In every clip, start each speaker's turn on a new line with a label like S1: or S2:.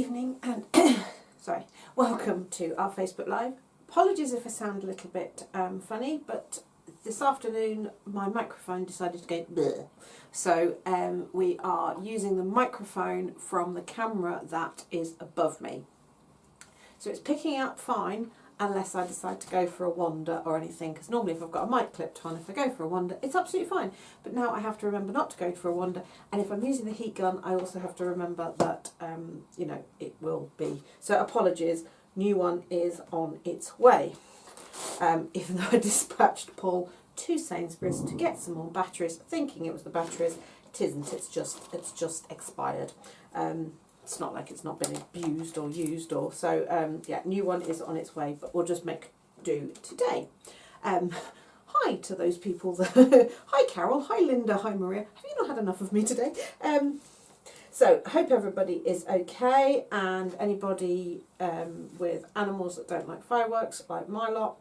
S1: evening and sorry, welcome to our Facebook Live. Apologies if I sound a little bit funny, but this afternoon my microphone decided to go bleh. So we are using the microphone from the camera that is above me. So it's picking up fine unless I decide to go for a wander or anything, because normally if I've got a mic clipped on, if I go for a wander, it's absolutely fine. But now I have to remember not to go for a wander, and if I'm using the heat gun, I also have to remember that, you know, it will be. So apologies, new one is on its way. Even though I dispatched Paul to Sainsbury's to get some more batteries, thinking it was the batteries, it isn't, it's just expired. It's not like it's not been abused or used or so. Yeah, new one is on its way, but we'll just make do today. Hi to those people. Hi Carol, hi Linda, hi Maria. Have you not had enough of me today? So I hope everybody is okay, and anybody with animals that don't like fireworks, like my lot.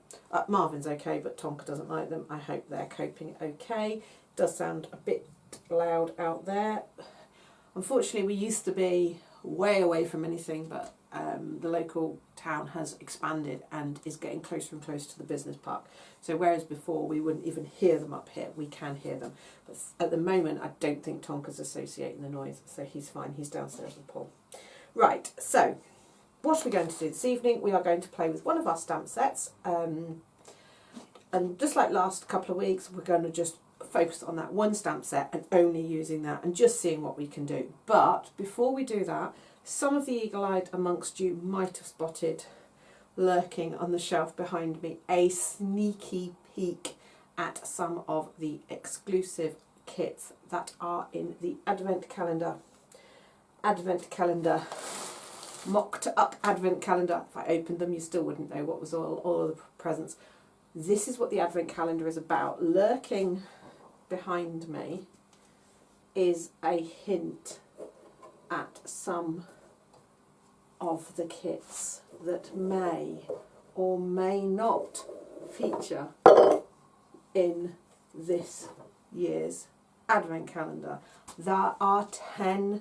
S1: Marvin's okay, but Tonka doesn't like them. I hope they're coping okay. Does sound a bit loud out there. Unfortunately, we used to be way away from anything, but the local town has expanded and is getting closer and closer to the business park. So whereas before we wouldn't even hear them up here, we can hear them. But at the moment, I don't think Tonka's associating the noise, so he's fine. He's downstairs with Paul. Right, so what are we going to do this evening? We are going to play with one of our stamp sets. And just like last couple of weeks, we're going to just focus on that one stamp set and only using that and just seeing what we can do. But before we do that, some of the eagle-eyed amongst you might have spotted lurking on the shelf behind me a sneaky peek at some of the exclusive kits that are in the advent calendar mocked up advent calendar. If I opened them, you still wouldn't know what was all of the presents. This is what the advent calendar is about. Lurking behind me is a hint at some of the kits that may or may not feature in this year's advent calendar. There are 10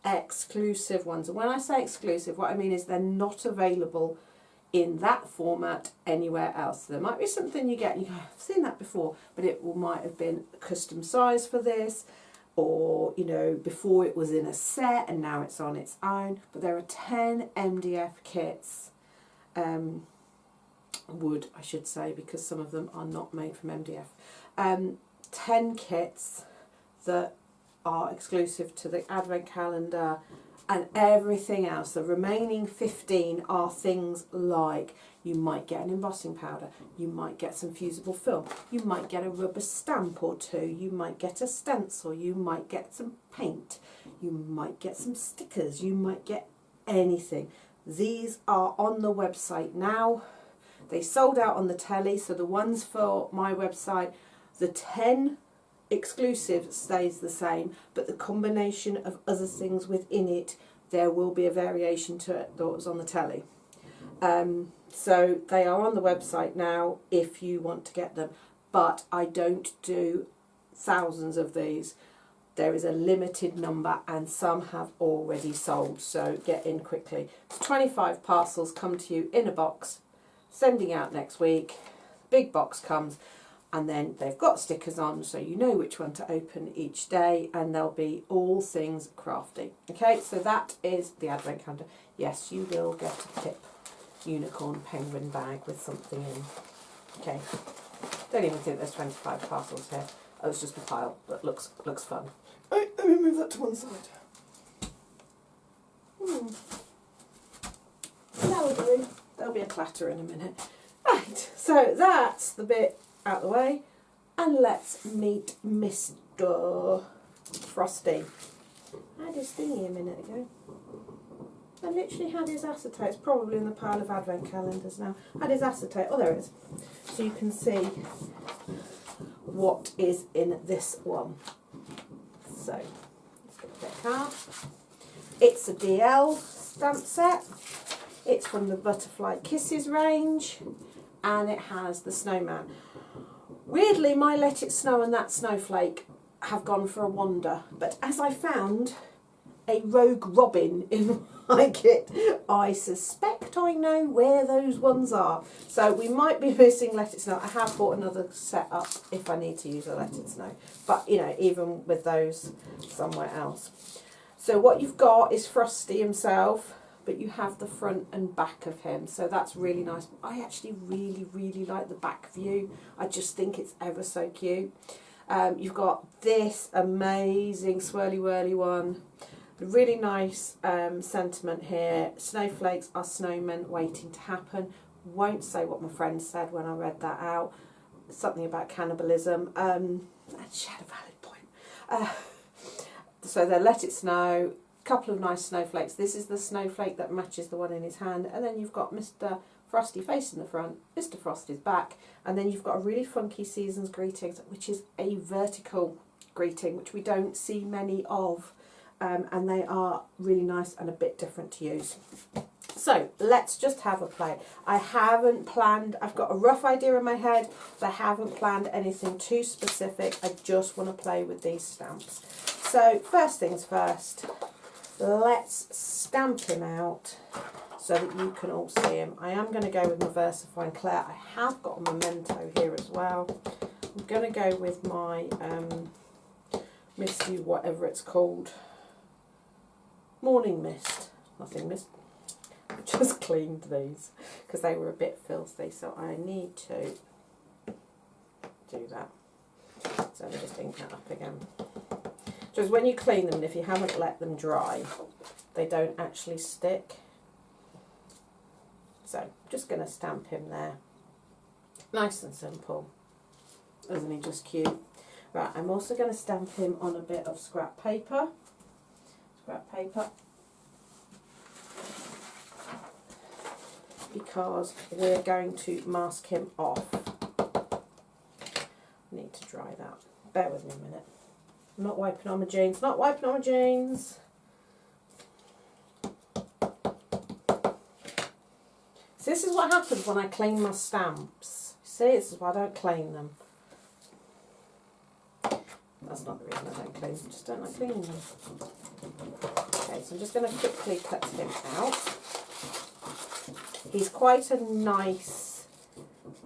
S1: exclusive ones, and when I say exclusive, what I mean is they're not available in that format anywhere else. There might be something you get and you go, I've seen that before, but it might have been custom size for this, or you know, before it was in a set and now it's on its own. But there are 10 MDF kits, wood I should say, because some of them are not made from MDF. 10 kits that are exclusive to the advent calendar, and everything else, the remaining 15 are things like you might get an embossing powder, you might get some fusible film, you might get a rubber stamp or two, you might get a stencil, you might get some paint, you might get some stickers, you might get anything. These are on the website now. They sold out on the telly, so the ones for my website, the 10 exclusive stays the same, but the combination of other things within it, there will be a variation to it that was on the telly. So they are on the website now if you want to get them, but I don't do thousands of these. There is a limited number and some have already sold, so get in quickly. 25 parcels come to you in a box, sending out next week. Big box comes, and then they've got stickers on so you know which one to open each day, and there'll be all things crafty. Okay, so that is the advent calendar. Yes, you will get a Pip unicorn penguin bag with something in. Okay, don't even think there's 25 parcels here. Oh, it's just a pile, but looks fun. Right, let me move that to one side. That'll do. There'll be a clatter in a minute. Right, so that's the bit out of the way, and let's meet Mr. Frosty. I had his thingy a minute ago. I literally had his acetate. It's probably in the pile of advent calendars now. I had his acetate. Oh, there it is. So you can see what is in this one. So let's get the deck card. It's a DL stamp set. It's from the Butterfly Kisses range, and it has the snowman. Weirdly, my Let It Snow and That Snowflake have gone for a wander, but as I found a Rogue Robin in my kit. I suspect I know where those ones are. So we might be missing Let It Snow. I have bought another set up if I need to use a Let It Snow. But, you know, even with those somewhere else. So what you've got is Frosty himself, but you have the front and back of him. So that's really nice. I actually really, really like the back view. I just think it's ever so cute. You've got this amazing swirly whirly one. Really nice sentiment here. Snowflakes are snowmen waiting to happen. Won't say what my friend said when I read that out. Something about cannibalism. And she had a valid point. So they Let It Snow. Couple of nice snowflakes. This is the snowflake that matches the one in his hand. And then you've got Mr. Frosty facing the front, Mr. Frosty's back. And then you've got a really funky Season's Greetings, which is a vertical greeting, which we don't see many of. And they are really nice and a bit different to use. So let's just have a play. I haven't planned, I've got a rough idea in my head, but I haven't planned anything too specific. I just want to play with these stamps. So first things first, let's stamp him out so that you can all see him. I am going to go with my VersaFine Claire. I have got a Memento here as well. I'm going to go with my Misty, whatever it's called. Morning Mist. Nothing mist. I just cleaned these because they were a bit filthy, so I need to do that. So I'm just ink that up again. Just when you clean them, and if you haven't let them dry, they don't actually stick. So I'm just going to stamp him there. Nice and simple. Isn't he just cute? Right, I'm also going to stamp him on a bit of scrap paper. Because we're going to mask him off. Need to dry that. Bear with me a minute. I'm not wiping on my jeans. Not wiping on my jeans. So this is what happens when I clean my stamps. See, this is why I don't clean them. That's not the reason I don't clean them. I just don't like cleaning them. Okay, so I'm just going to quickly cut him out. He's quite a nice,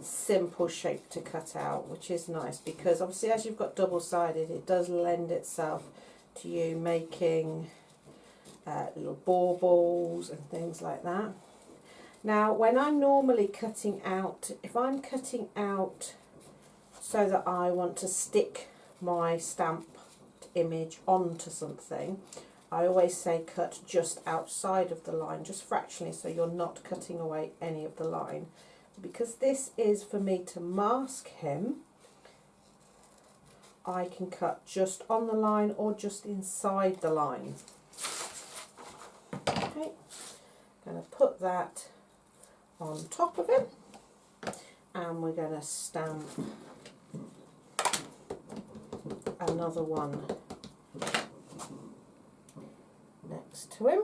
S1: simple shape to cut out, which is nice because obviously as you've got double-sided, it does lend itself to you making little baubles and things like that. Now, when I'm normally cutting out, if I'm cutting out so that I want to stick my stamped image onto something, I always say cut just outside of the line, just fractionally, so you're not cutting away any of the line. Because this is for me to mask him, I can cut just on the line or just inside the line. Okay, I'm going to put that on top of him, and we're going to stamp another one next to him.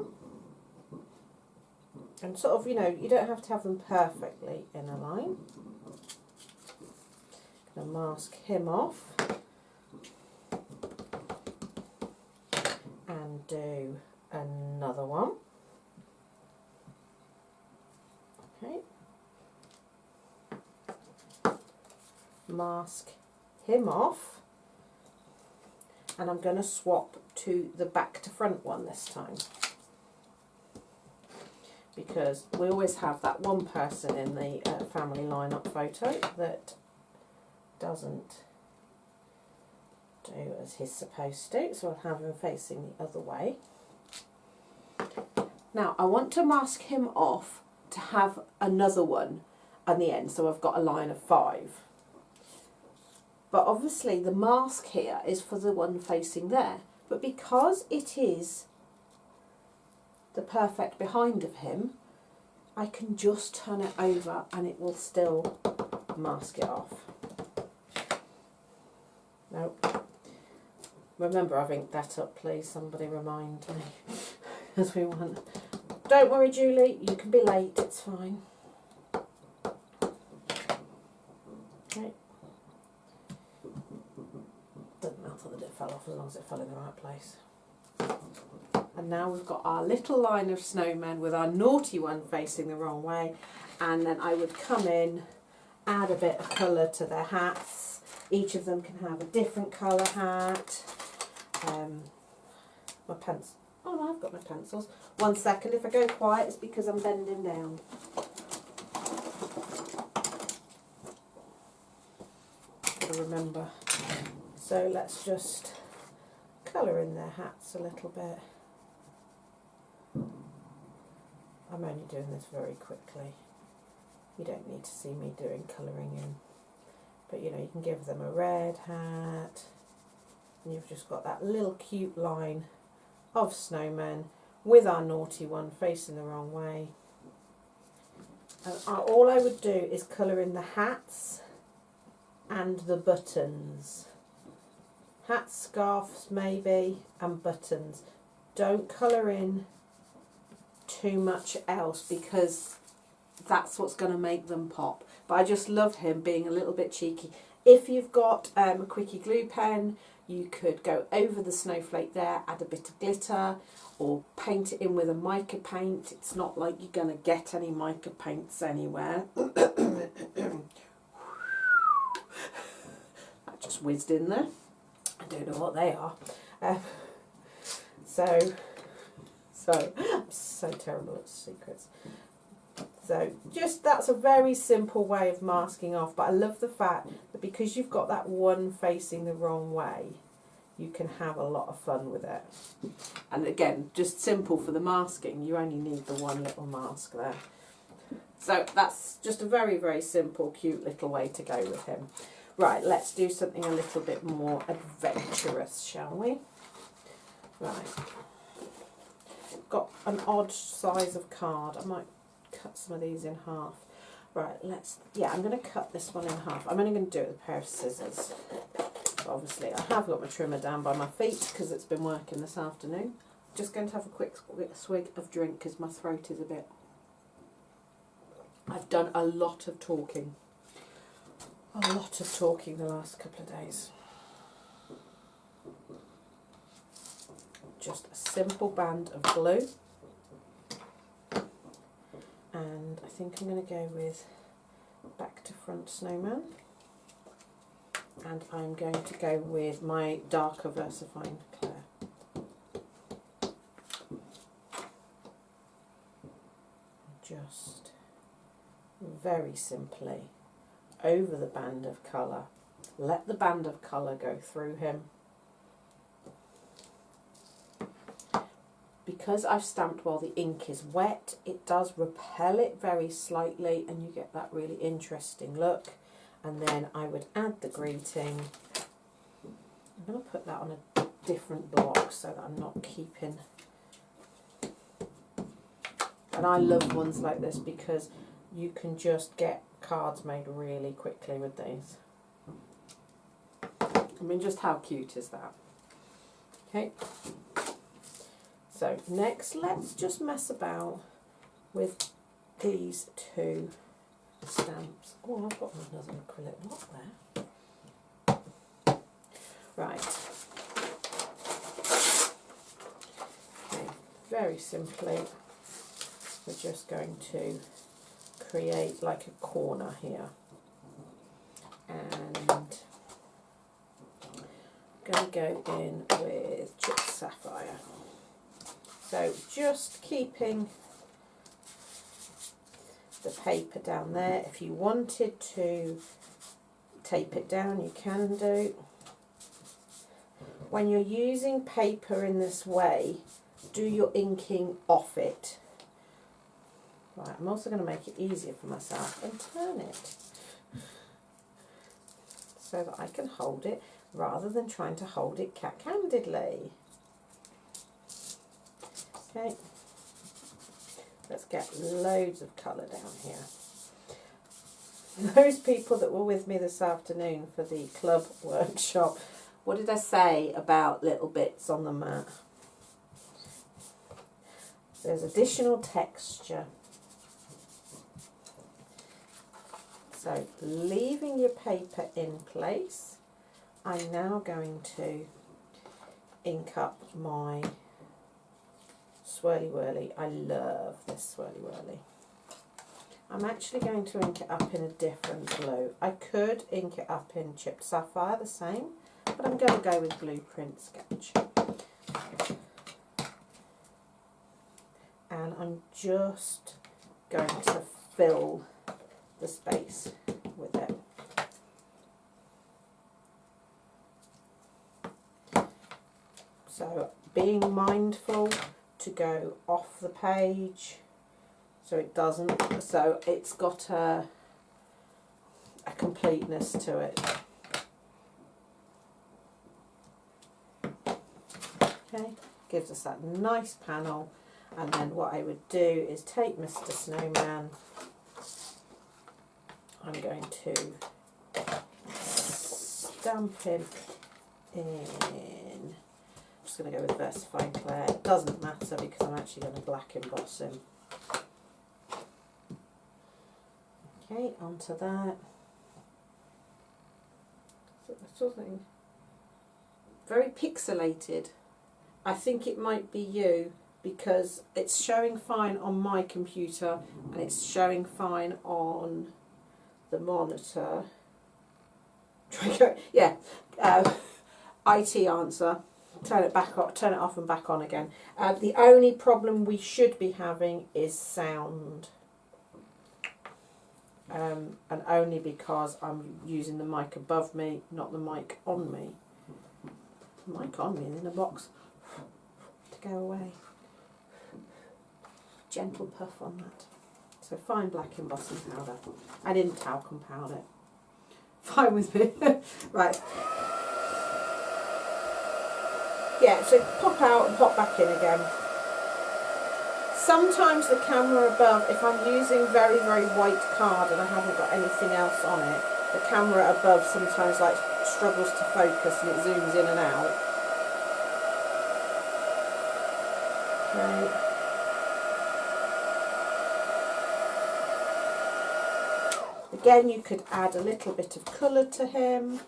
S1: And sort of, you know, you don't have to have them perfectly in a line. Going to mask him off and do another one. Okay. Mask him off. And I'm going to swap to the back to front one this time. Because we always have that one person in the family lineup photo that doesn't do as he's supposed to, so I'll have him facing the other way. Now I want to mask him off to have another one on the end, so I've got a line of 5. But obviously the mask here is for the one facing there, but because it is the perfect behind of him, I can just turn it over and it will still mask it off. Nope. Remember, I've inked that up, please. Somebody remind me as we want. Don't worry, Julie, you can be late, it's fine. Okay. Doesn't matter that it fell off as long as it fell in the right place. And now we've got our little line of snowmen with our naughty one facing the wrong way. And then I would come in, add a bit of colour to their hats. Each of them can have a different colour hat. My pencil. Oh no, I've got my pencils. 1 second, if I go quiet it's because I'm bending down. Gotta remember. So let's just colour in their hats a little bit. I'm only doing this very quickly. You don't need to see me doing colouring in. But you know, you can give them a red hat. And you've just got that little cute line of snowmen with our naughty one facing the wrong way. And all I would do is colour in the hats and the buttons. Hats, scarves maybe, and buttons. Don't colour in too much else because that's what's going to make them pop. But I just love him being a little bit cheeky. If you've got a quickie glue pen, you could go over the snowflake there, add a bit of glitter, or paint it in with a mica paint. It's not like you're going to get any mica paints anywhere. That just whizzed in there. I don't know what they are. So I'm so terrible at secrets. So just that's a very simple way of masking off, but I love the fact that because you've got that one facing the wrong way, you can have a lot of fun with it. And again, just simple for the masking, you only need the one little mask there. So that's just a very, very simple, cute little way to go with him. Right, let's do something a little bit more adventurous, shall we? Right. Got an odd size of card. I might cut some of these in half. Right, I'm going to cut this one in half. I'm only going to do it with a pair of scissors. Obviously, I have got my trimmer down by my feet because it's been working this afternoon. Just going to have a quick swig of drink because my throat is a bit... I've done a lot of talking. A lot of talking the last couple of days. Just a simple band of glue. And I think I'm going to go with back to front snowman. And I'm going to go with my darker VersaFine Claire. Just very simply over the band of colour. Let the band of colour go through him. Because I've stamped while the ink is wet, it does repel it very slightly and you get that really interesting look. And then I would add the greeting. I'm going to put that on a different block so that I'm not keeping... And I love ones like this because you can just get cards made really quickly with these. I mean, just how cute is that? Okay. So next, let's just mess about with these two stamps. Oh, I've got another acrylic block there. Right. Okay. Very simply, we're just going to create like a corner here. And I'm going to go in with Chipped Sapphire. So just keeping the paper down there. If you wanted to tape it down, you can do. When you're using paper in this way, do your inking off it. Right, I'm also going to make it easier for myself and turn it so that I can hold it rather than trying to hold it cat-handedly. Okay, let's get loads of colour down here. Those people that were with me this afternoon for the club workshop, what did I say about little bits on the mat? There's additional texture. So leaving your paper in place, I'm now going to ink up my Swirly Whirly. I love this Swirly Whirly. I'm actually going to ink it up in a different blue. I could ink it up in Chipped Sapphire, the same, but I'm going to go with Blueprint Sketch. And I'm just going to fill the space with it. So being mindful to go off the page so it doesn't, so it's got a completeness to it. Okay, gives us that nice panel. And then what I would do is take Mr. Snowman. I'm going to stamp him in. I'm just going to go with VersaFine Clair. It doesn't matter because I'm actually going to black emboss him. Okay, onto that. Something very pixelated. I think it might be you, because it's showing fine on my computer and it's showing fine on the monitor. Yeah, IT answer. Turn it back off, turn it off and back on again. The only problem we should be having is sound, and only because I'm using the mic above me, not the mic on me. The mic on me in a box to go away. Gentle puff on that. So fine black embossing powder. I didn't talcum powder it. Fine with me. Right. Yeah, so pop out and pop back in again. Sometimes the camera above, if I'm using very, very white card and I haven't got anything else on it, the camera above sometimes like struggles to focus and it zooms in and out. Okay. Again, you could add a little bit of colour to him.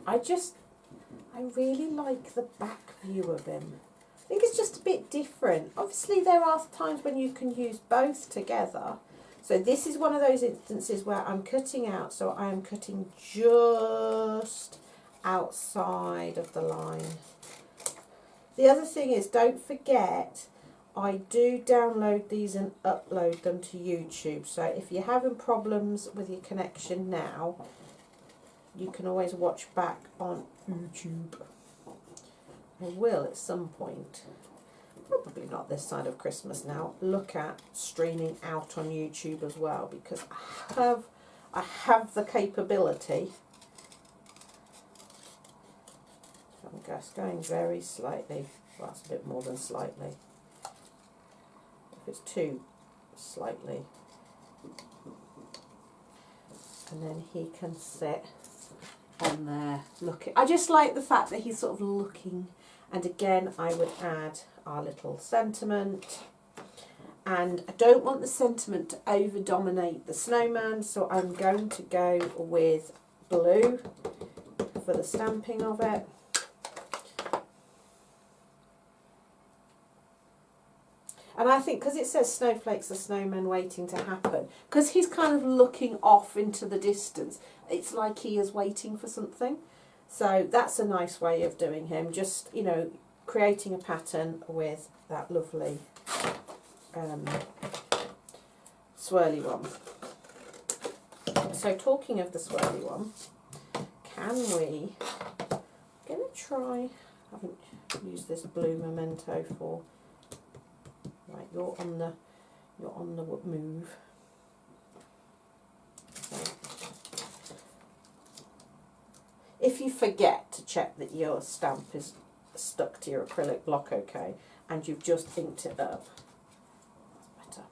S1: I really like the back view of him. I think it's just a bit different. Obviously, there are times when you can use both together. So this is one of those instances where I'm cutting out, so I am cutting just outside of the line. The other thing is, don't forget, I do download these and upload them to YouTube. So if you're having problems with your connection now, you can always watch back on YouTube. I will at some point, probably not this side of Christmas now, look at streaming out on YouTube as well, because I have the capability. I'm just going very slightly, well, that's a bit more than slightly. If it's too slightly, and then he can sit on there looking. I just like the fact that he's sort of looking. And again, I would add our little sentiment, and I don't want the sentiment to over dominate the snowman, so I'm going to go with blue for the stamping of it. And I think because it says snowflakes, the snowman waiting to happen, because he's kind of looking off into the distance, it's like he is waiting for something. So that's a nice way of doing him, just, you know, creating a pattern with that lovely swirly one. So talking of the swirly one, can we, I'm going to try, I haven't used this blue memento for, right, you're on the move. So, if you forget to check that your stamp is stuck to your acrylic block okay, and you've just inked it up, that's better.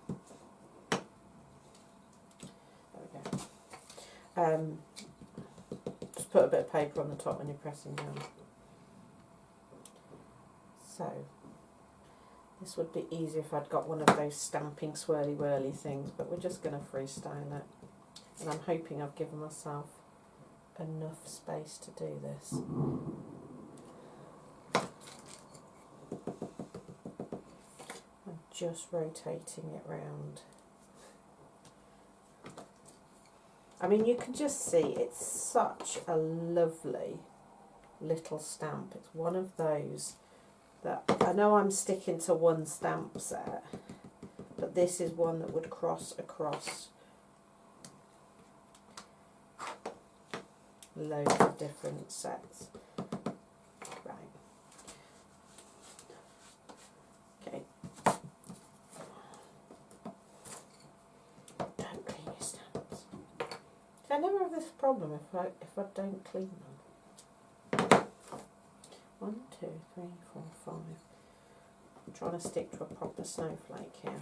S1: There we go. Just put a bit of paper on the top when you're pressing down. So, this would be easier if I'd got one of those stamping swirly whirly things, but we're just going to freestyle it. And I'm hoping I've given myself enough space to do this. just rotating it round. I mean, you can just see it's such a lovely little stamp. It's one of those that, I know I'm sticking to one stamp set, but this is one that would cross across loads of different sets. Right. Okay. Don't clean your stamps. I never have this problem if I don't clean them. 1, 2, 3, 4, 5. I'm trying to stick to a proper snowflake here.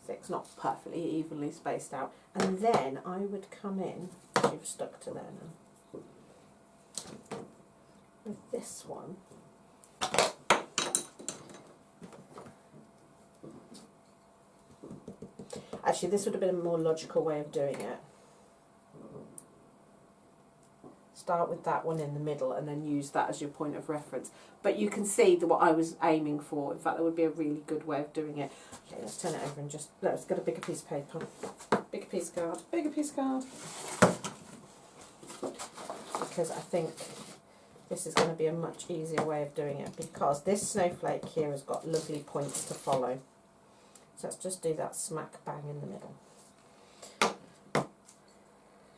S1: 6, not perfectly evenly spaced out. And then I would come in, you've stuck to there now, with this one. Actually, this would have been a more logical way of doing it. Start with that one in the middle and then use that as your point of reference. But you can see what I was aiming for. In fact, that would be a really good way of doing it. Okay, let's turn it over and just, let's get a bigger piece of paper. Bigger piece of card. Bigger piece of card. Because I think this is going to be a much easier way of doing it, because this snowflake here has got lovely points to follow. So let's just do that smack bang in the middle.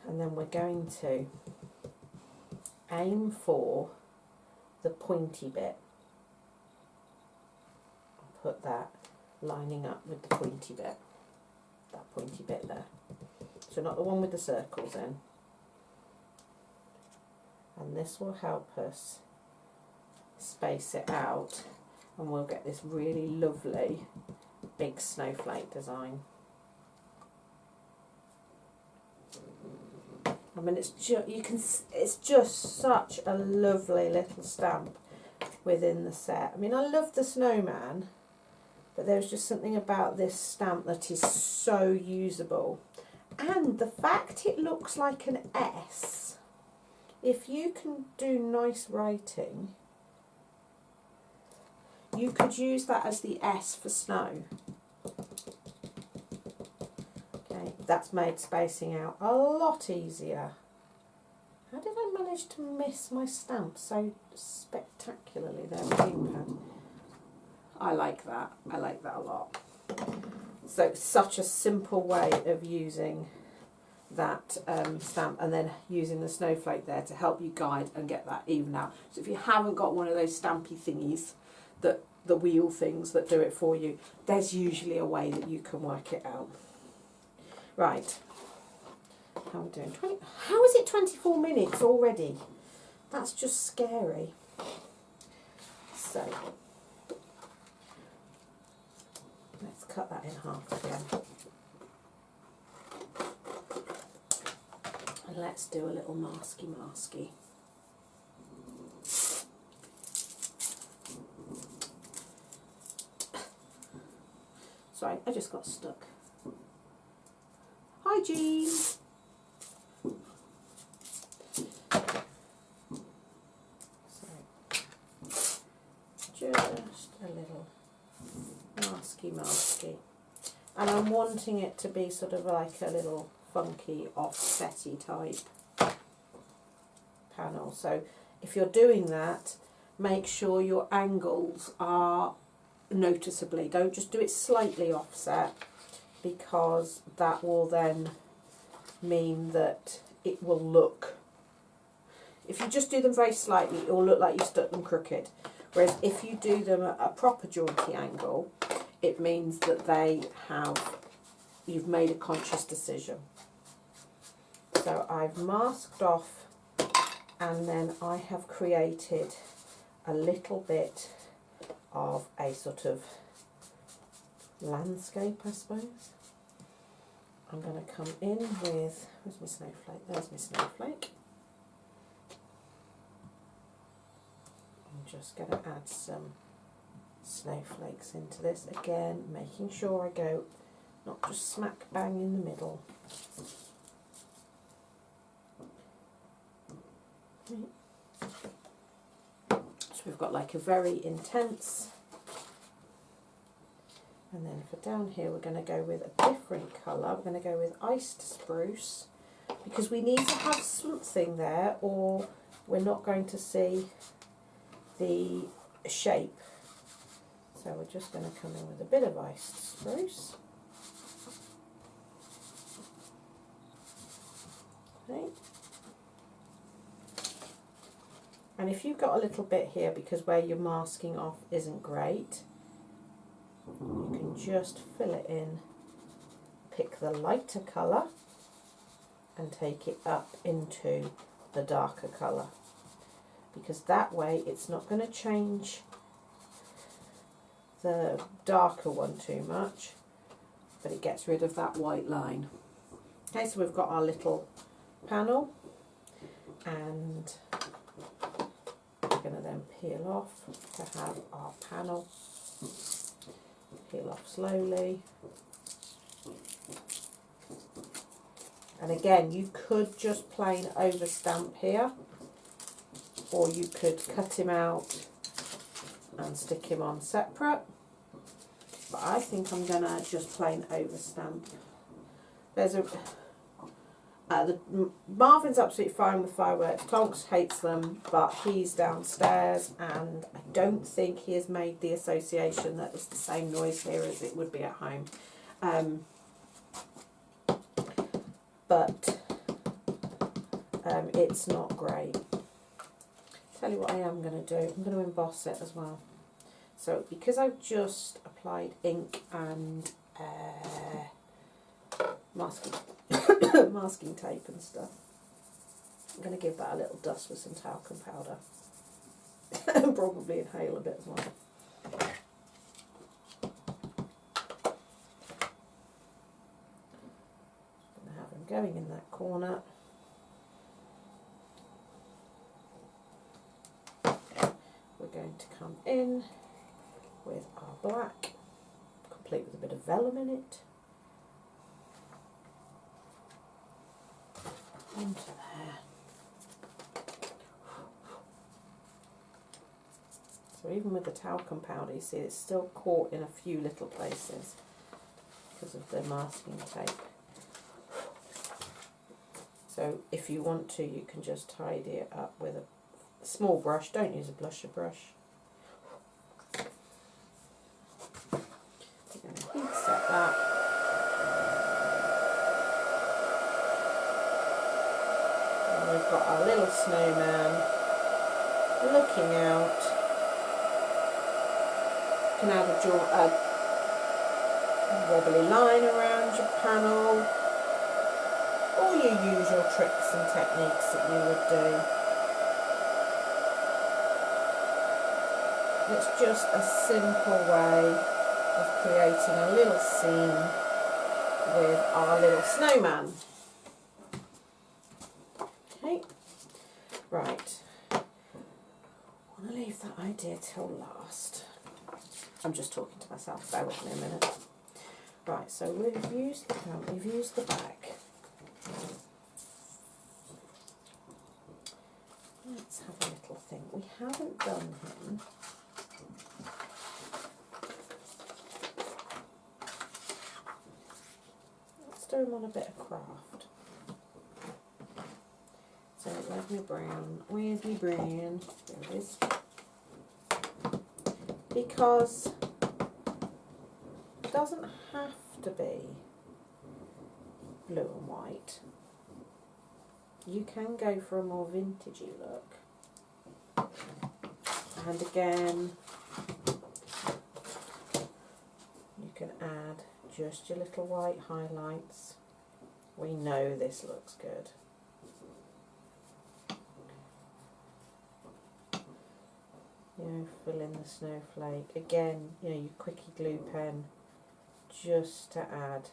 S1: And then we're going to aim for the pointy bit. I'll put that lining up with the pointy bit. That pointy bit there. So not the one with the circles in. And this will help us space it out, and we'll get this really lovely big snowflake design. I mean, it's just such a lovely little stamp within the set. I mean, I love the snowman, but there's just something about this stamp that is so usable. And the fact it looks like an S, if you can do nice writing, you could use that as the S for snow. Okay, that's made spacing out a lot easier. How did I manage to miss my stamp so spectacularly there with the ink pad? I like that. I like that a lot. So such a simple way of using that stamp, and then using the snowflake there to help you guide and get that even out. So if you haven't got one of those stampy thingies, that the wheel things that do it for you, there's usually a way that you can work it out. Right, how are we doing? How is it 24 minutes already? That's just scary. So let's cut that in half again. And let's do a little masky. Sorry, I just got stuck. Hi, Jean. So, just a little masky. And I'm wanting it to be sort of like a little funky, offsetty type panel. So if you're doing that, make sure your angles are noticeably, don't just do it slightly offset, because that will then mean that it will look, if you just do them very slightly, it will look like you stuck them crooked. Whereas if you do them at a proper jaunty angle, it means that you've made a conscious decision. So I've masked off, and then I have created a little bit of a sort of landscape, I suppose. I'm going to come in with, where's my snowflake? There's my snowflake. I'm just going to add some snowflakes into this again, making sure I go not just smack bang in the middle. we've got like a very intense, and then for down here we're going to go with a different colour. We're going to go with iced spruce, because we need to have something there or we're not going to see the shape. So we're just going to come in with a bit of iced spruce. Okay. And if you've got a little bit here, because where you're masking off isn't great, you can just fill it in, pick the lighter colour and take it up into the darker colour, because that way it's not going to change the darker one too much, but it gets rid of that white line. Okay, so we've got our little panel, and we're going to then peel off to have our panel. Peel off slowly. And again, you could just plain over stamp here, or you could cut him out and stick him on separate. But I think I'm going to just plain over stamp. There's a Marvin's absolutely fine with fireworks. Tonks hates them, but he's downstairs and I don't think he has made the association that it's the same noise here as it would be at home. But it's not great. Tell you what I am going to do, I'm going to emboss it as well. So because I've just applied ink and masking masking tape and stuff, I'm going to give that a little dust with some talcum powder and probably inhale a bit as well. Going to have him going in that corner. We're going to come in with our black, complete with a bit of vellum in it. Into there. So even with the talcum powder, you see it's still caught in a few little places because of the masking tape. So if you want to, you can just tidy it up with a small brush. Don't use a blusher brush. We're going to heat set that. We've got our little snowman looking out. You can add a wobbly line around your panel, all your usual tricks and techniques that you would do. It's just a simple way of creating a little scene with our little snowman. Okay, right, I want to leave that idea till last. I'm just talking to myself, bear with me a minute. Right, so we've used the front, we've used the back. Let's have a little think. We haven't done him. Let's do him on a bit of craft. So where's my brown? Where's my brown? There it is. Because it doesn't have to be blue and white. You can go for a more vintagey look. And again, you can add just your little white highlights. We know this looks good. You know, fill in the snowflake. Again, you know, your quickie glue pen just to add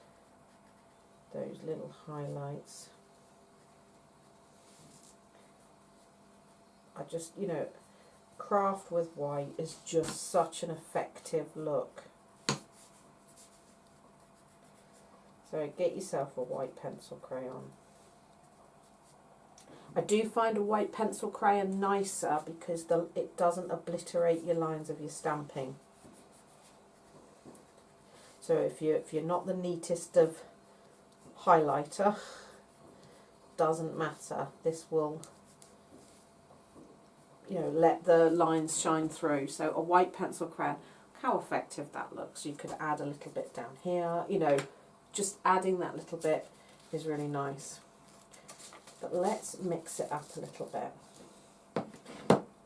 S1: those little highlights. I just, you know, craft with white is just such an effective look. So get yourself a white pencil crayon. I do find a white pencil crayon nicer because it doesn't obliterate your lines of your stamping. So if you're not the neatest of highlighter, doesn't matter. This will, you know, let the lines shine through. So a white pencil crayon, how effective that looks. You could add a little bit down here, you know, just adding that little bit is really nice. But let's mix it up a little bit.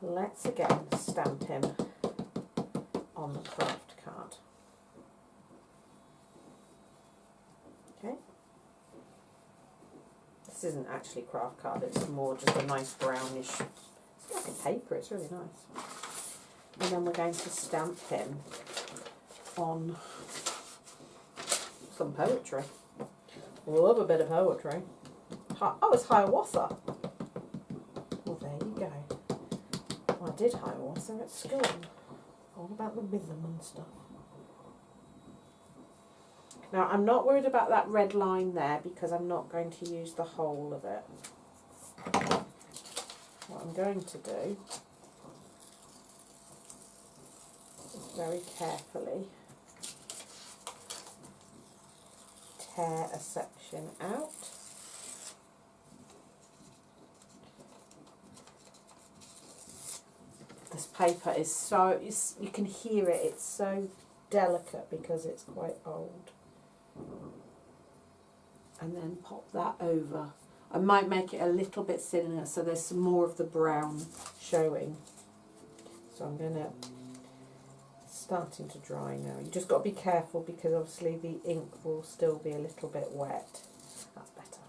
S1: Let's again stamp him on the craft card. Okay. This isn't actually craft card, it's more just a nice brownish, it's like a paper, it's really nice. And then we're going to stamp him on some poetry. Love a bit of poetry. Oh, it's Hiawatha. Well, there you go. Well, I did Hiawatha at school. All about the rhythm and stuff. Now, I'm not worried about that red line there because I'm not going to use the whole of it. What I'm going to do is very carefully tear a section out. This paper is so, you can hear it, it's so delicate because it's quite old. And then pop that over. I might make it a little bit thinner so there's some more of the brown showing. So I'm going to, starting to dry now. You just got to be careful because obviously the ink will still be a little bit wet. That's better.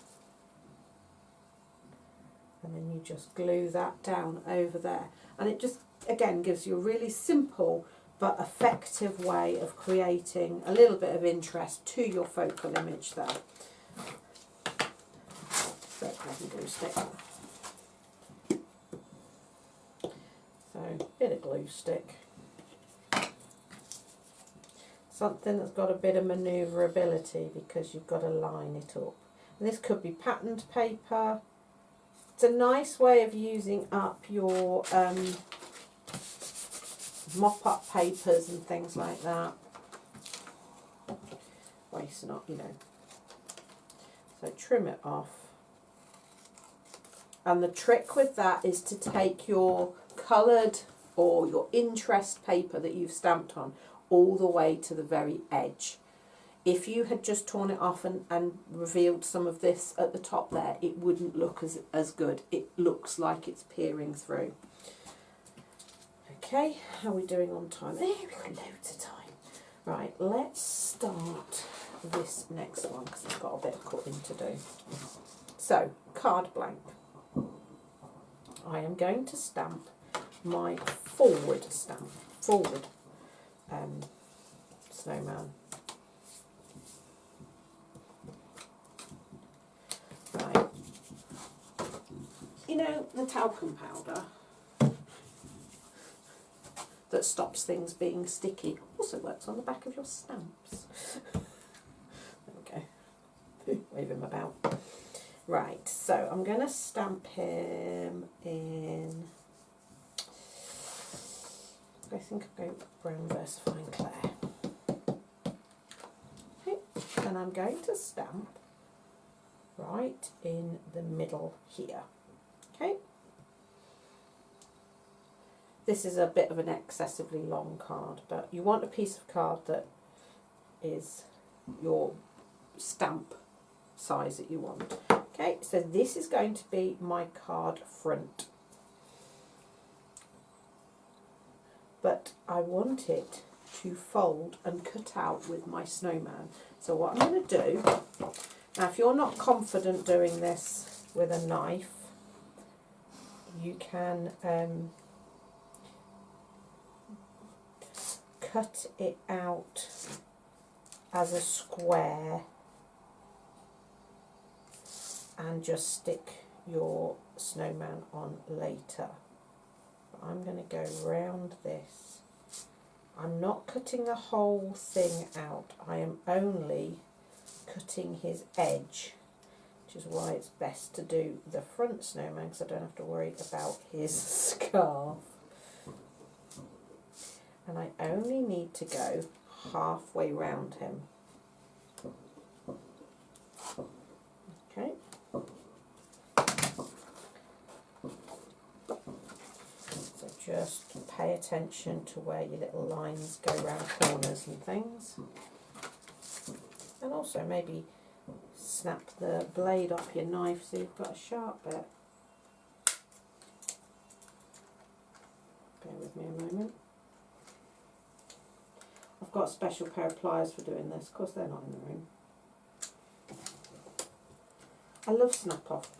S1: And then you just glue that down over there. And it just, again, gives you a really simple but effective way of creating a little bit of interest to your focal image there. So I can glue stick. So, bit of glue stick. Something that's got a bit of manoeuvrability because you've got to line it up. And this could be patterned paper. It's a nice way of using up your mop-up papers and things like that. Waste not, you know. So trim it off. And the trick with that is to take your coloured or your interest paper that you've stamped on all the way to the very edge. If you had just torn it off and revealed some of this at the top there, it wouldn't look as good. It looks like it's peering through. Okay, how are we doing on time? There, we've got loads of time. Right, let's start this next one because I've got a bit of cutting to do. So, card blank. I am going to stamp my forward snowman. Right. You know the talcum powder that stops things being sticky also works on the back of your stamps. There we go. Wave him about. Right, so I'm going to stamp him in, I think I'm going brown VersaFine Clair. Okay, and I'm going to stamp right in the middle here. Okay. This is a bit of an excessively long card, but you want a piece of card that is your stamp size that you want. Okay, so this is going to be my card front. But I want it to fold and cut out with my snowman. So what I'm going to do, now if you're not confident doing this with a knife, you can cut it out as a square and just stick your snowman on later. But I'm going to go round this. I'm not cutting the whole thing out, I am only cutting his edge which is why it's best to do the front snowman because I don't have to worry about his scarf. And I only need to go halfway round him. Okay. So just pay attention to where your little lines go around corners and things. And also maybe snap the blade off your knife so you've got a sharp bit. Bear with me a moment. I've got a special pair of pliers for doing this. Of course they're not in the room. I love snap off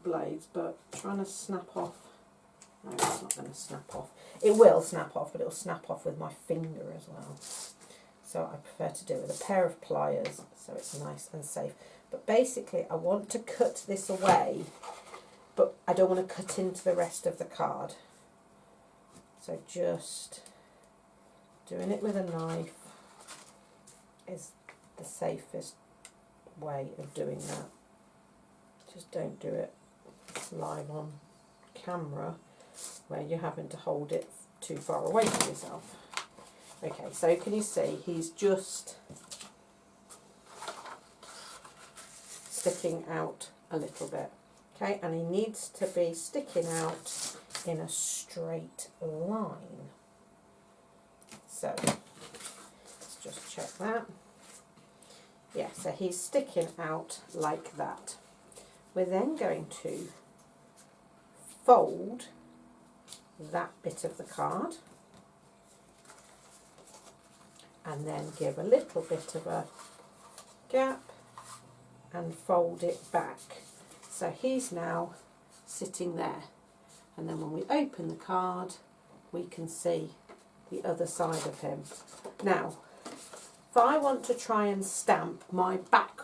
S1: blades, but trying to snap off, no, it's not going to snap off. It will snap off, but it will snap off with my finger as well. So I prefer to do it with a pair of pliers so it's nice and safe. But basically I want to cut this away, but I don't want to cut into the rest of the card. So just doing it with a knife is the safest way of doing that. Just don't do it live on camera where you're having to hold it too far away from yourself. Okay, so can you see he's just sticking out a little bit. Okay, and he needs to be sticking out in a straight line. So let's just check that. Yeah, so he's sticking out like that. We're then going to fold that bit of the card and then give a little bit of a gap and fold it back. So he's now sitting there, and then when we open the card we can see the other side of him. Now if I want to try and stamp my back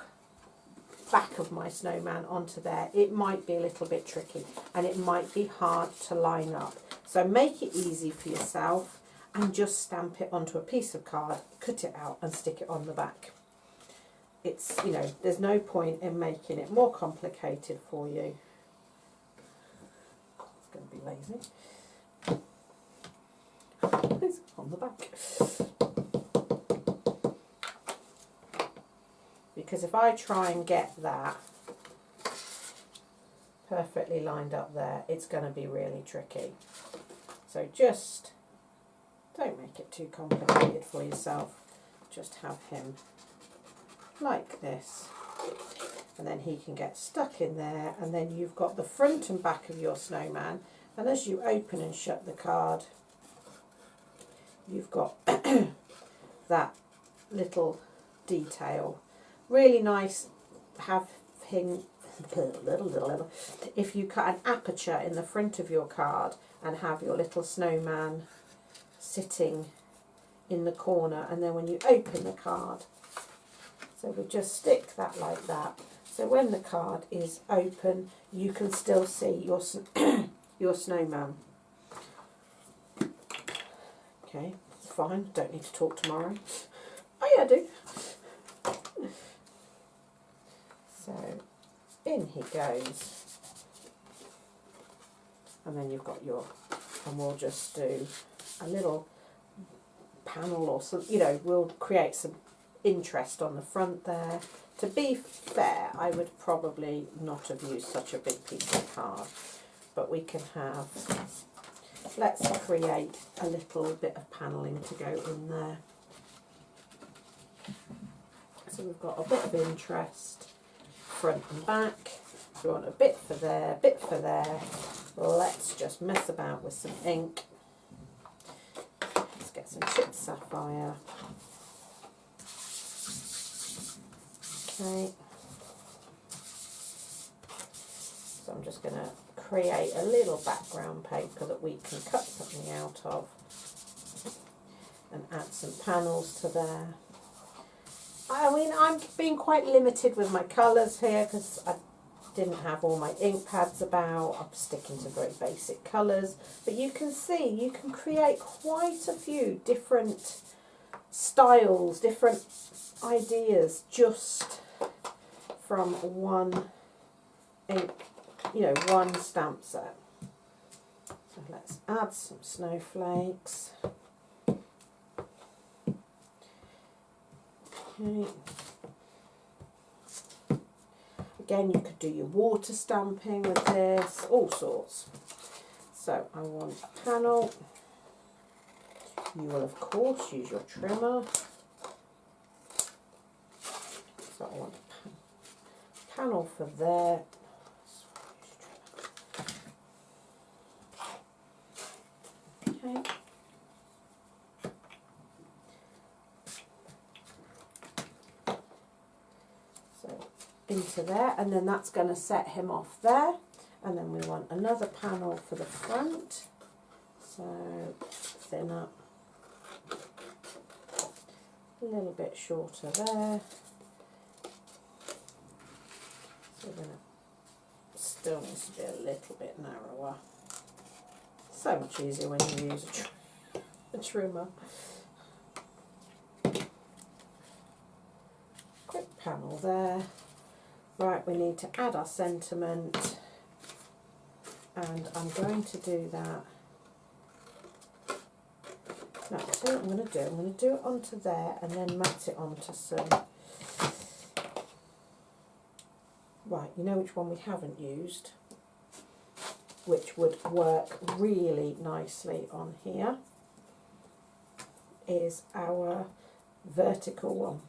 S1: of my snowman onto there, it might be a little bit tricky and it might be hard to line up. So make it easy for yourself and just stamp it onto a piece of card, cut it out and stick it on the back. It's, you know, there's no point in making it more complicated for you. It's going to be lazy. It's on the back. Because if I try and get that perfectly lined up there, it's going to be really tricky. So just don't make it too complicated for yourself. Just have him like this. And then he can get stuck in there, and then you've got the front and back of your snowman. And as you open and shut the card, you've got that little detail. Really nice having if you cut an aperture in the front of your card and have your little snowman sitting in the corner, and then when you open the card, so we just stick that like that. So when the card is open, you can still see your your snowman. Okay, fine. Don't need to talk tomorrow. Oh yeah, I do. So in he goes, and then you've got your, and we'll just do a little panel or some, you know, we'll create some interest on the front there. To be fair, I would probably not have used such a big piece of card, but we can have, let's create a little bit of panelling to go in there. So we've got a bit of interest, front and back. We want a bit for there, bit for there. Let's just mess about with some ink. Let's get some chipped sapphire. Okay. So I'm just going to create a little background paper that we can cut something out of and add some panels to there. I mean, I'm being quite limited with my colours here because I didn't have all my ink pads about. I'm sticking to very basic colours. But you can see, you can create quite a few different styles, different ideas just from one one stamp set. So let's add some snowflakes. Okay. Again, you could do your water stamping with this, all sorts. So I want a panel. You will of course use your trimmer. So I want a panel for there. Okay. So into there, and then that's going to set him off there. And then we want another panel for the front. So thin up. A little bit shorter there. So we're going to still needs to be a little bit narrower. So much easier when you use a trimmer. Quick panel there. Right, we need to add our sentiment, and I'm going to do that. No, I'll tell you what I'm going to do. I'm going to do it onto there and then mat it onto some. Right, you know which one we haven't used, which would work really nicely on here, is our vertical one.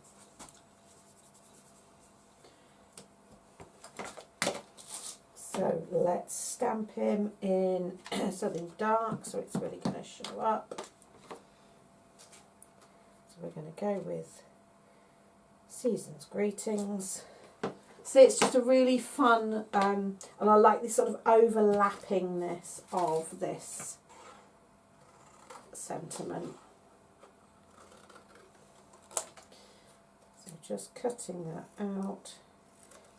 S1: So let's stamp him in something dark so it's really going to show up. So we're going to go with Season's Greetings. See, it's just a really fun, and I like this sort of overlappingness of this sentiment. So just cutting that out.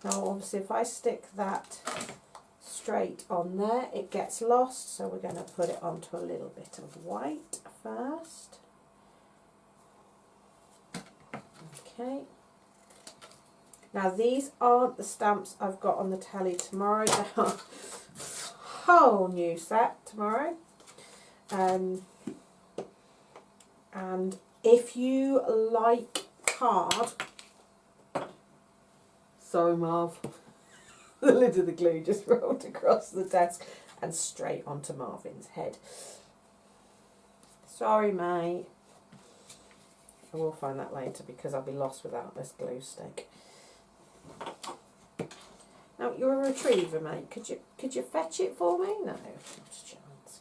S1: Now obviously if I stick that straight on there, it gets lost, so we're going to put it onto a little bit of white first. Okay. Now these aren't the stamps I've got on the tally tomorrow. They are a whole new set tomorrow. And if you like card, sorry Marv, the lid of the glue just rolled across the desk and straight onto Marvin's head. Sorry mate. I will find that later because I'll be lost without this glue stick. Now you're a retriever, mate. Could you fetch it for me? No, not a chance.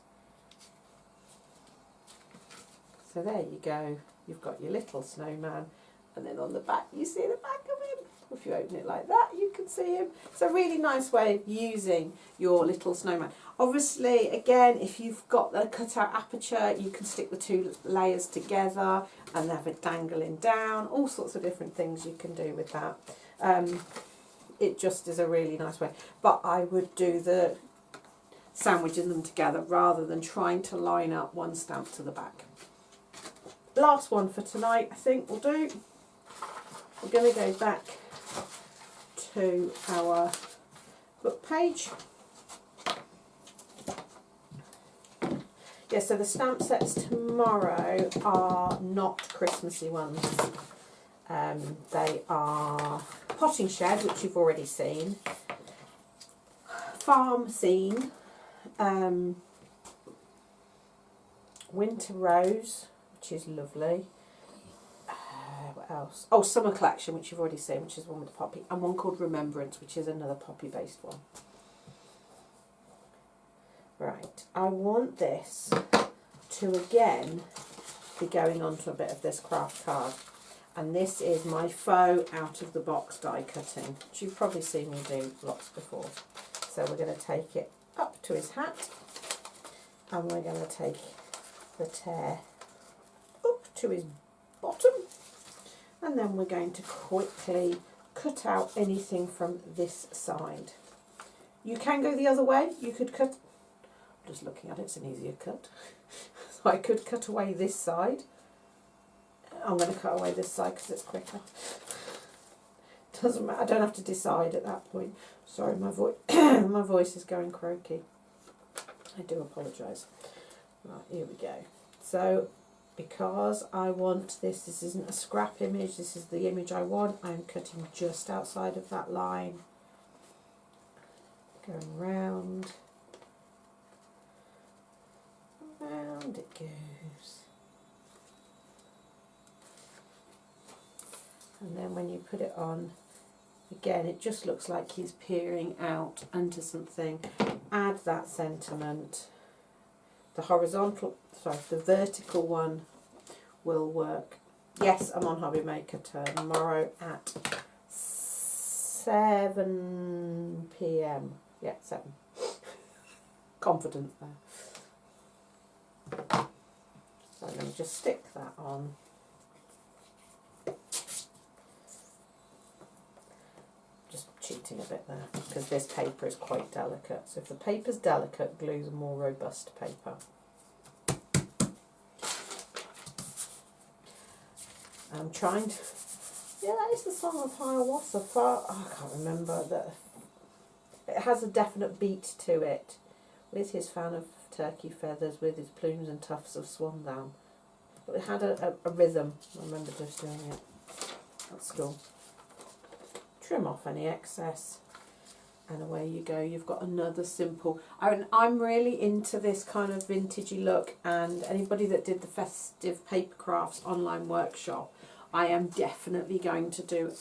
S1: So there you go. You've got your little snowman, and then on the back you see the back of him. If you open it like that, you can see him. It's a really nice way of using your little snowman. Obviously, again, if you've got the cut-out aperture, you can stick the two layers together and have it dangling down. All sorts of different things you can do with that. It just is a really nice way. But I would do the sandwiching them together rather than trying to line up one stamp to the back. Last one for tonight, I think we'll do. We're going to go back to our book page. Yeah, so the stamp sets tomorrow are not Christmassy ones. They are Potting Shed, which you've already seen, Farm Scene, Winter Rose, which is lovely. What else? Oh, Summer Collection, which you've already seen, which is one with the poppy, and one called Remembrance, which is another poppy-based one. Right, I want this to again be going onto a bit of this craft card. And this is my faux out-of-the-box die cutting, which you've probably seen me do lots before. So we're going to take it up to his hat, and we're going to take the tear up to his bottom, and then we're going to quickly cut out anything from this side. You can go the other way. You could cut, I'm just looking at it, it's an easier cut. So I could cut away this side. I'm going to cut away this side because it's quicker. Doesn't matter. I don't have to decide at that point. Sorry, my voice my voice is going croaky. I do apologise. Right, here we go. So, because I want this isn't a scrap image, this is the image I want, I'm cutting just outside of that line. Going round. Round it goes. And then when you put it on, again, it just looks like he's peering out into something. Add that sentiment. The horizontal, sorry, the vertical one will work. Yes, I'm on Hobby Maker tomorrow at 7 p.m. Yeah, 7. Confident there. So let me just stick that on. Just cheating a bit there because this paper is quite delicate. So if the paper's delicate, glue's a more robust paper. I'm trying to. Yeah, that is the Song of Hiawatha. I can't remember that. It has a definite beat to it. With his fan of turkey feathers, with his plumes and tufts of swan down. But it had a rhythm. I remember just doing it at school. Trim off any excess. And away you go. You've got another simple. I'm really into this kind of vintagey look. And anybody that did the Festive Paper Crafts online workshop, I am definitely going to do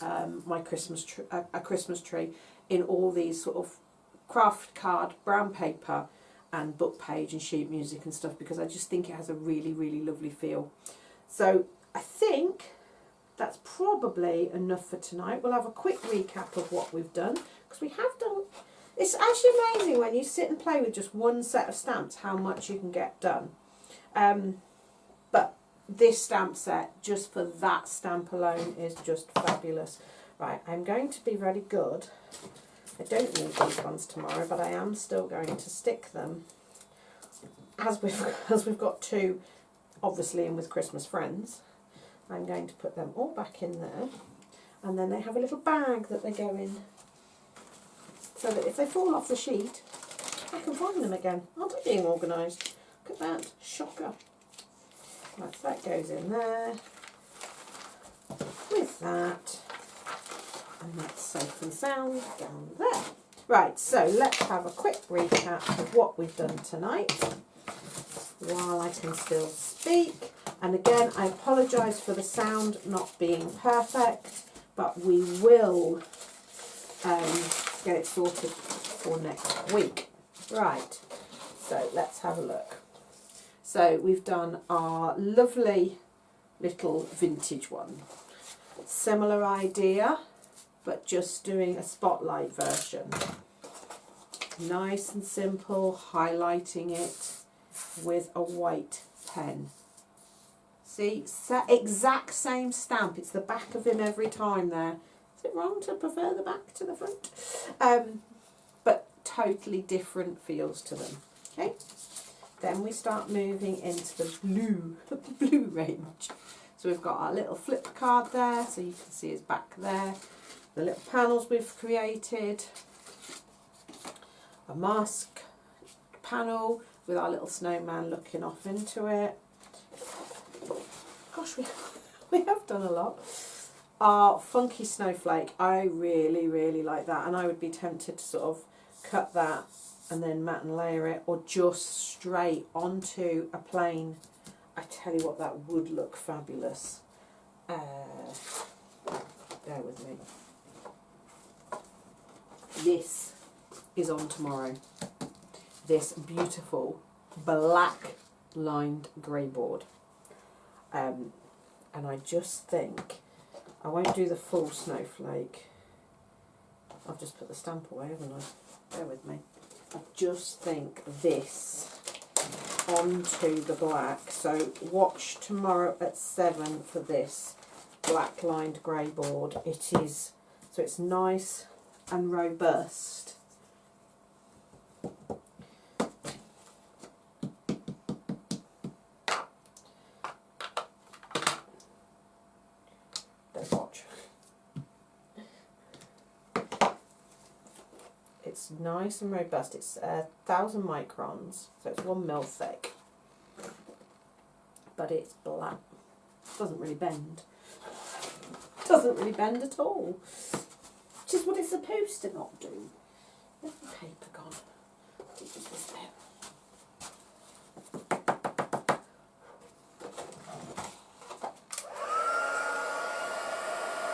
S1: my Christmas a Christmas tree in all these sort of craft card, brown paper and book page and sheet music and stuff, because I just think it has a really, really lovely feel. So I think that's probably enough for tonight. We'll have a quick recap of what we've done, because we have done. It's actually amazing when you sit and play with just one set of stamps how much you can get done. But this stamp set, just for that stamp alone, is just fabulous. Right, I'm going to be very good. I don't need these ones tomorrow, but I am still going to stick them, as we've got two, obviously, in with Christmas Friends. I'm going to put them all back in there, and then they have a little bag that they go in, so that if they fall off the sheet, I can find them again. Aren't I being organised? Look at that, shocker. Right, so that goes in there, with that. And that's safe and sound down there. Right, so let's have a quick recap of what we've done tonight while I can still speak. And again, I apologise for the sound not being perfect, but we will get it sorted for next week. Right, so let's have a look. So we've done our lovely little vintage one. Similar idea, but just doing a spotlight version. Nice and simple, highlighting it with a white pen. See, exact same stamp. It's the back of him every time there. Is it wrong to prefer the back to the front? But totally different feels to them. Okay. Then we start moving into the blue range. So we've got our little flip card there, so you can see his back there. The little panels we've created, a mask panel with our little snowman looking off into it. Gosh, we have done a lot. Our funky snowflake, I really, really like that, and I would be tempted to sort of cut that and then matte and layer it, or just straight onto a plain. I tell you what, that would look fabulous. Bear with me. This is on tomorrow. This beautiful black lined grey board. And I just think, I won't do the full snowflake. I've just put the stamp away, haven't I? Bear with me. I just think this onto the black. So watch tomorrow at 7 for this black lined grey board. It is, so it's nice and robust. Don't watch. nice and robust. It's 1,000 microns, so it's 1 mil thick. But it's black. Doesn't really bend. Doesn't really bend at all. Which is what it's supposed to not do. Where's the paper gone? What is this then?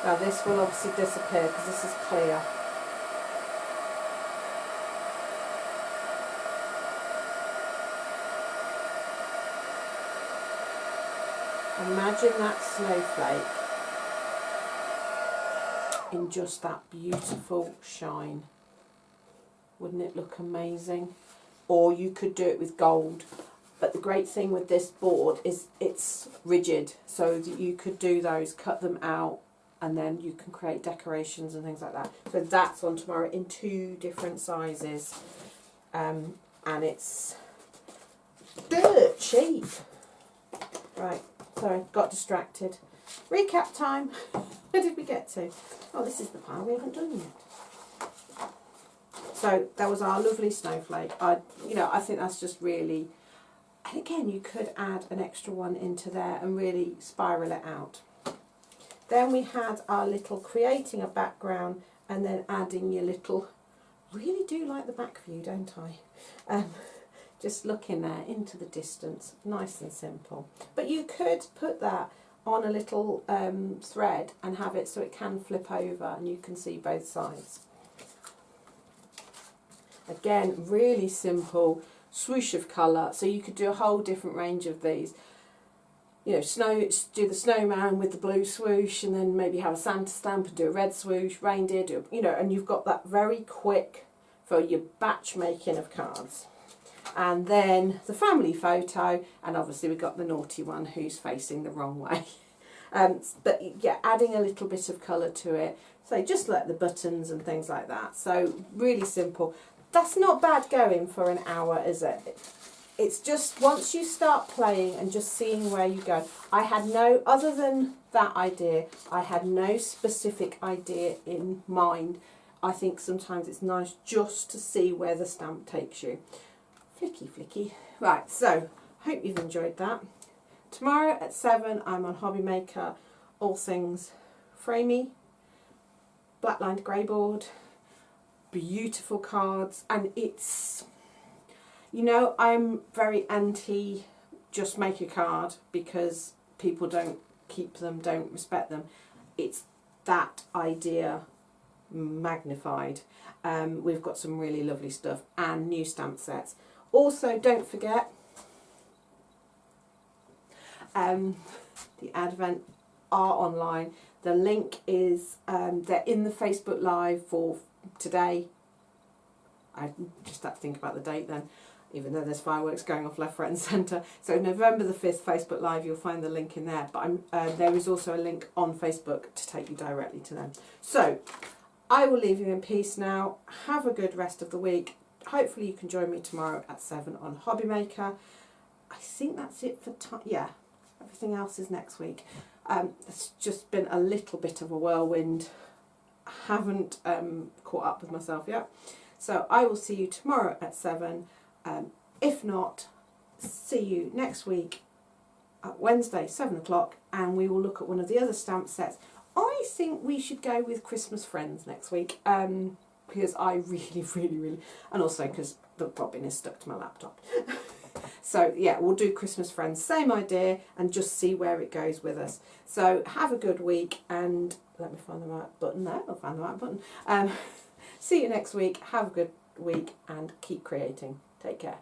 S1: Now this will obviously disappear because this is clear. Imagine that snowflake in just that beautiful shine. Wouldn't it look amazing? Or you could do it with gold. But the great thing with this board is it's rigid, so that you could do those, cut them out, and then you can create decorations and things like that. So that's on tomorrow in 2 different sizes. And it's dirt cheap. Right, sorry, got distracted. Recap time. Where did we get to? Oh, this is the pile we haven't done yet. So that was our lovely snowflake. I think that's just really, and again, you could add an extra one into there and really spiral it out. Then we had our little creating a background and then adding your little, really do like the back view, don't I? Just looking there into the distance, nice and simple. But you could put that on a little thread and have it so it can flip over and you can see both sides. Again, really simple swoosh of colour, so you could do a whole different range of these. You know, do the snowman with the blue swoosh, and then maybe have a Santa stamp and do a red swoosh, reindeer, and you've got that very quick for your batch making of cards. And then the family photo, and obviously we've got the naughty one who's facing the wrong way. But yeah, adding a little bit of colour to it. So just like the buttons and things like that. So really simple. That's not bad going for an hour, is it? It's just once you start playing and just seeing where you go. I had no, other than that idea, I had no specific idea in mind. I think sometimes it's nice just to see where the stamp takes you. Flicky, flicky. Right, so hope you've enjoyed that. Tomorrow at 7, I'm on HobbyMaker, all things framey, black lined grey board, beautiful cards, and it's, you know, I'm very anti just make a card because people don't keep them, don't respect them. It's that idea magnified. We've got some really lovely stuff and new stamp sets. Also, don't forget, the Advent are online. The link is, they're in the Facebook Live for today. I just had to think about the date then, even though there's fireworks going off left, right and centre. So November the 5th, Facebook Live, you'll find the link in there. But there is also a link on Facebook to take you directly to them. So I will leave you in peace now. Have a good rest of the week. Hopefully you can join me tomorrow at 7 on HobbyMaker. I think that's it for time. Yeah, everything else is next week. It's just been a little bit of a whirlwind. I haven't caught up with myself yet. So I will see you tomorrow at 7. If not, see you next week at Wednesday, 7 o'clock, and we will look at one of the other stamp sets. I think we should go with Christmas Friends next week, because I really, and also because the bobbin is stuck to my laptop. So yeah, we'll do Christmas Friends, same idea, and just see where it goes with us. So have a good week, and let me find the right button there. I'll find the right button. See you next week. Have a good week and keep creating. Take care.